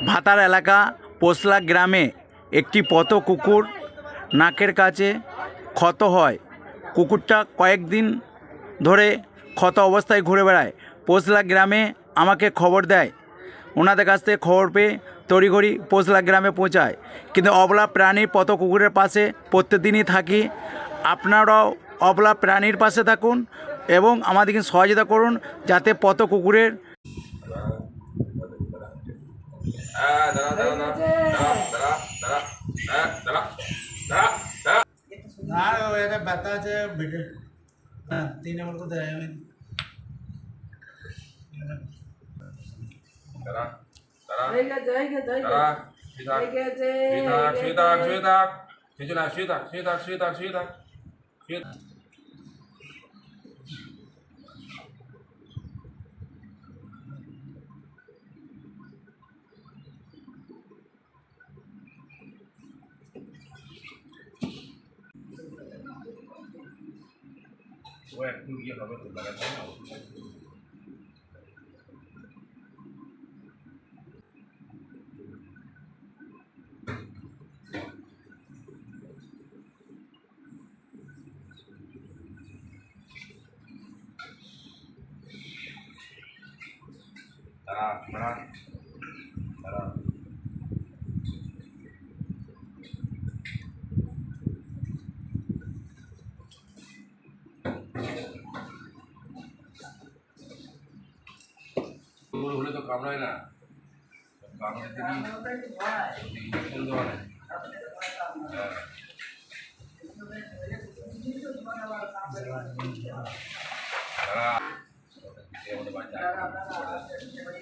ভাতার এলাকা পোসলা গ্রামে একটি পথ কুকুর নাকের কাছে ক্ষত হয়। কুকুরটা কয়েকদিন ধরে ক্ষত অবস্থায় ঘুরে বেড়ায়। পোসলা গ্রামে আমাকে খবর দেয়। ওনাদের কাছ থেকে খবর পেয়ে তড়িঘড়ি পোসলা গ্রামে পৌঁছায়। কিন্তু অবলা প্রাণীর পথ কুকুরের পাশে প্রত্যেকদিনই থাকি। আপনারাও অবলা প্রাণীর পাশে থাকুন এবং আমাদেরকে সহযোগিতা করুন যাতে পথ কুকুরের ব্যথা আছে 3 নম্বর কোথায় ও একটু ইয়ে হবে তো লাগাতে না তারা তারা তারা হলে তো কামড়ায় না, কামড়াতে ইঞ্জেকশন দেওয়া নেই। তারা আমাদের বাচ্চা